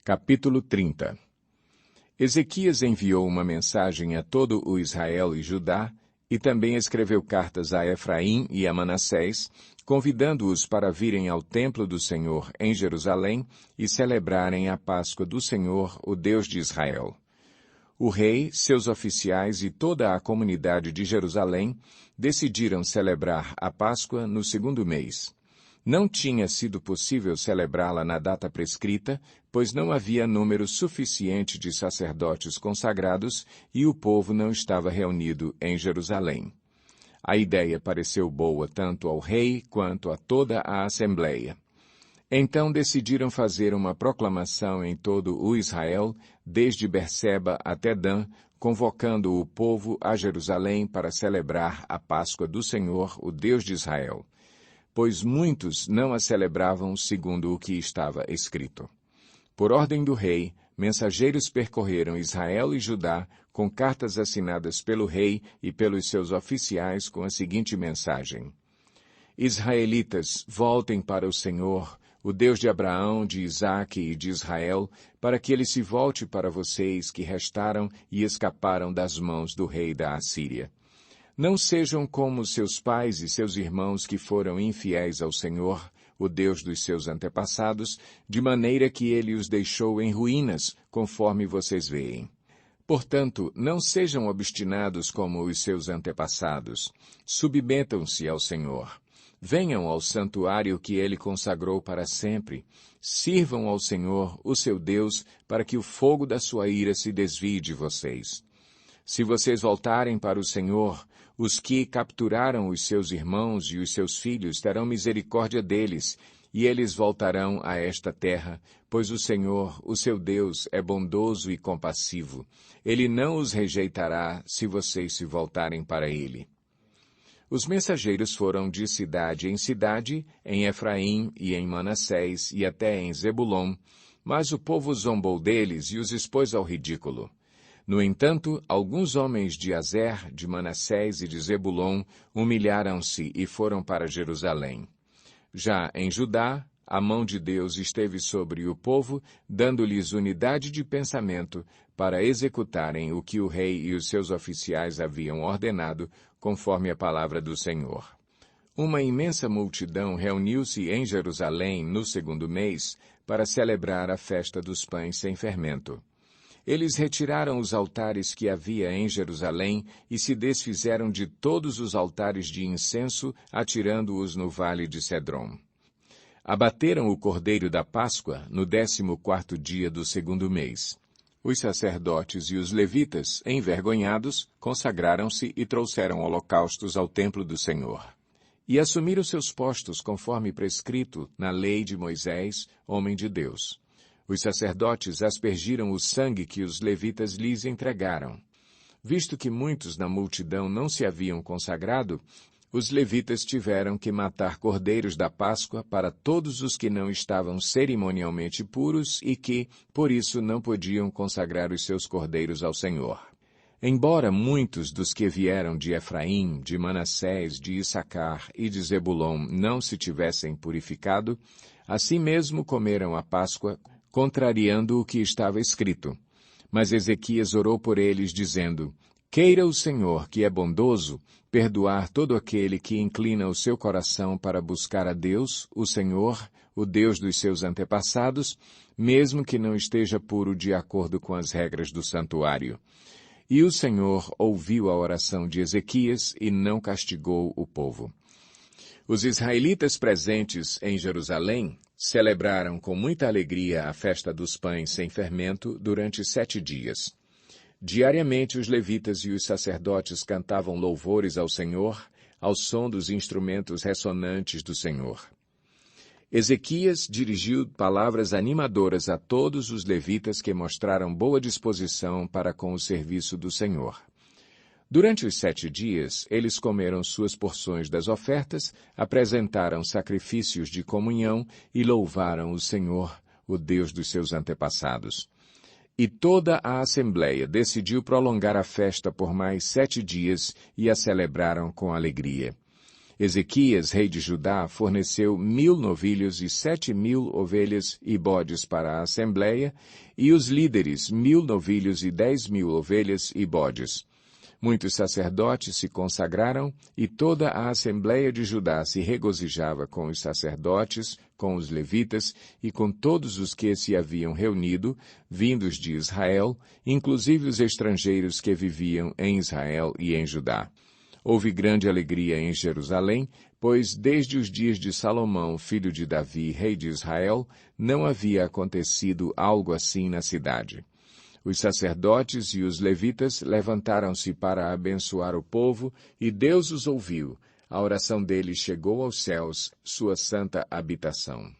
Capítulo 30. Ezequias enviou uma mensagem a todo o Israel e Judá, e também escreveu cartas a Efraim e a Manassés, convidando-os para virem ao templo do Senhor em Jerusalém e celebrarem a Páscoa do Senhor, o Deus de Israel. O rei, seus oficiais e toda a comunidade de Jerusalém decidiram celebrar a Páscoa no 2º mês. Não tinha sido possível celebrá-la na data prescrita, pois não havia número suficiente de sacerdotes consagrados e o povo não estava reunido em Jerusalém. A ideia pareceu boa tanto ao rei quanto a toda a assembleia. Então decidiram fazer uma proclamação em todo o Israel, desde Berseba até Dan, convocando o povo a Jerusalém para celebrar a Páscoa do Senhor, o Deus de Israel, pois muitos não a celebravam segundo o que estava escrito. Por ordem do rei, mensageiros percorreram Israel e Judá com cartas assinadas pelo rei e pelos seus oficiais com a seguinte mensagem: Israelitas, voltem para o Senhor, o Deus de Abraão, de Isaque e de Israel, para que ele se volte para vocês que restaram e escaparam das mãos do rei da Assíria. Não sejam como seus pais e seus irmãos que foram infiéis ao Senhor, o Deus dos seus antepassados, de maneira que ele os deixou em ruínas, conforme vocês veem. Portanto, não sejam obstinados como os seus antepassados. Submetam-se ao Senhor. Venham ao santuário que ele consagrou para sempre. Sirvam ao Senhor, o seu Deus, para que o fogo da sua ira se desvie de vocês. Se vocês voltarem para o Senhor, os que capturaram os seus irmãos e os seus filhos terão misericórdia deles, e eles voltarão a esta terra, pois o Senhor, o seu Deus, é bondoso e compassivo. Ele não os rejeitará se vocês se voltarem para ele. Os mensageiros foram de cidade em cidade, em Efraim e em Manassés e até em Zebulon, mas o povo zombou deles e os expôs ao ridículo. No entanto, alguns homens de Azer, de Manassés e de Zebulon humilharam-se e foram para Jerusalém. Já em Judá, a mão de Deus esteve sobre o povo, dando-lhes unidade de pensamento para executarem o que o rei e os seus oficiais haviam ordenado, conforme a palavra do Senhor. Uma imensa multidão reuniu-se em Jerusalém no 2º mês para celebrar a festa dos pães sem fermento. Eles retiraram os altares que havia em Jerusalém e se desfizeram de todos os altares de incenso, atirando-os no vale de Cedrom. Abateram o cordeiro da Páscoa no 14º dia do 2º mês. Os sacerdotes e os levitas, envergonhados, consagraram-se e trouxeram holocaustos ao templo do Senhor. E assumiram seus postos conforme prescrito na lei de Moisés, homem de Deus. Os sacerdotes aspergiram o sangue que os levitas lhes entregaram. Visto que muitos na multidão não se haviam consagrado, os levitas tiveram que matar cordeiros da Páscoa para todos os que não estavam cerimonialmente puros e que, por isso, não podiam consagrar os seus cordeiros ao Senhor. Embora muitos dos que vieram de Efraim, de Manassés, de Issacar e de Zebulon não se tivessem purificado, assim mesmo comeram a Páscoa, contrariando o que estava escrito. Mas Ezequias orou por eles, dizendo: Queira o Senhor, que é bondoso, perdoar todo aquele que inclina o seu coração para buscar a Deus, o Senhor, o Deus dos seus antepassados, mesmo que não esteja puro de acordo com as regras do santuário. E o Senhor ouviu a oração de Ezequias e não castigou o povo. Os israelitas presentes em Jerusalém celebraram com muita alegria a festa dos pães sem fermento durante 7 dias. Diariamente os levitas e os sacerdotes cantavam louvores ao Senhor, ao som dos instrumentos ressonantes do Senhor. Ezequias dirigiu palavras animadoras a todos os levitas que mostraram boa disposição para com o serviço do Senhor. Durante os 7 dias, eles comeram suas porções das ofertas, apresentaram sacrifícios de comunhão e louvaram o Senhor, o Deus dos seus antepassados. E toda a assembleia decidiu prolongar a festa por mais 7 dias e a celebraram com alegria. Ezequias, rei de Judá, forneceu 1.000 novilhos e 7.000 ovelhas e bodes para a assembleia, e os líderes 1.000 novilhos e 10.000 ovelhas e bodes. Muitos sacerdotes se consagraram, e toda a assembleia de Judá se regozijava com os sacerdotes, com os levitas e com todos os que se haviam reunido, vindos de Israel, inclusive os estrangeiros que viviam em Israel e em Judá. Houve grande alegria em Jerusalém, pois desde os dias de Salomão, filho de Davi, rei de Israel, não havia acontecido algo assim na cidade. Os sacerdotes e os levitas levantaram-se para abençoar o povo, e Deus os ouviu. A oração deles chegou aos céus, sua santa habitação.